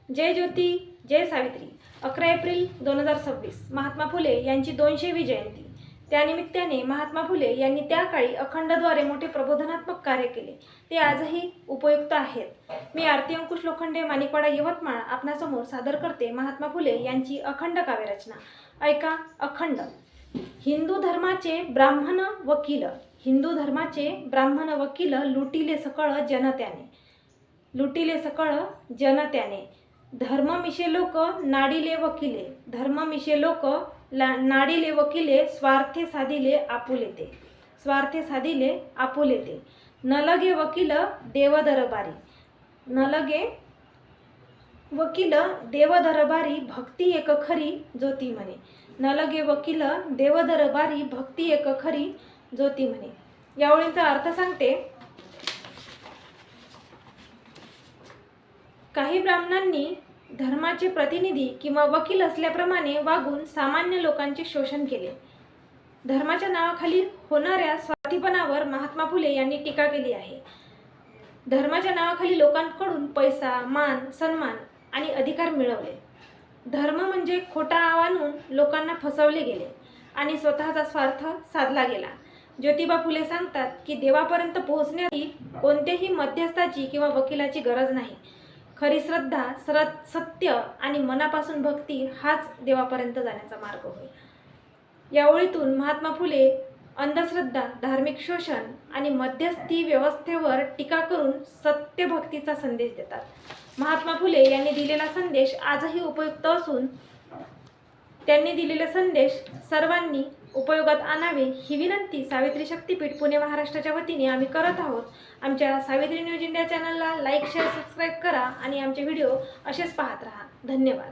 जय ज्योती जय Savitri. 11 April 2026 Mahatma Phule यांची 200वी जयंती। त्यानिमित्ताने महात्मा फुले यांनी त्या काळी अखंडद्वारे मोठे प्रबोधनात्मक कार्य केले, ते आजही उपयुक्त आहेत। मी आरती अंकुश लोखंडे, माणिकवाडा, यवतमाळ आपणासमोर सादर करते महात्मा फुले यांची अखंड काव्यरचना। ऐका अखंड। हिंदू धर्माचे ब्राह्मण वकील, हिंदू धर्माचे ब्राह्मण वकील, लुटिले सकळ जनत्याने, लुटिले सकळ जनत्याने। धर्ममिशे लोक नाडिले वकिले, धर्ममिशे लोक नाडिले वकिले, स्वार्थे साधिले आपुले ते, स्वार्थे साधिले आपुले ते। न लगे वकील देव दरबारी, न लगे वकील देव दरबारी, भक्ती एक खरी ज्योती म्हणे। न लगे वकील देव दरबारी, भक्ती एक खरी ज्योती म्हणे। या ओळींचा अर्थ सांगते। काही ब्राह्मणांनी धर्माचे प्रतिनिधी किंवा वकील असल्याप्रमाणे वागून सामान्य लोकांचे शोषण केले। धर्माच्या नावाखाली होणाऱ्या स्वार्थीपणावर महात्मा फुले यांनी टीका केली आहे। धर्माच्या नावाखाली लोकांकडून पैसा, मान, सन्मान आणि अधिकार मिळवले। धर्म म्हणजे खोटा आणून लोकांना फसवले गेले आणि स्वतःचा स्वार्थ साधला गेला। ज्योतिबा फुले सांगतात की देवापर्यंत पोहोचण्यासाठी कोणत्याही मध्यस्थाची किंवा वकिलाची गरज नाही। खरी श्रद्धा, सत्य आणि मनापासून भक्ती हाच देवापर्यंत जाण्याचा मार्ग होय। या ओळीतून महात्मा फुले अंधश्रद्धा, धार्मिक शोषण आणि मध्यस्थी व्यवस्थेवर टीका करून सत्य भक्तीचा संदेश देतात। महात्मा फुले यांनी दिलेला संदेश आजही उपयुक्त असून त्यांनी दिलेले संदेश सर्वांनी उपयोगात आणावे ही विनंती सावित्री शक्तीपीठ पुणे महाराष्ट्राच्या वतीने आम्ही करत आहोत। आमच्या सावित्री न्यूज इंडिया चॅनलला लाईक, शेअर, सबस्क्राईब करा आणि आमचे व्हिडिओ असेच पाहत राहा। धन्यवाद।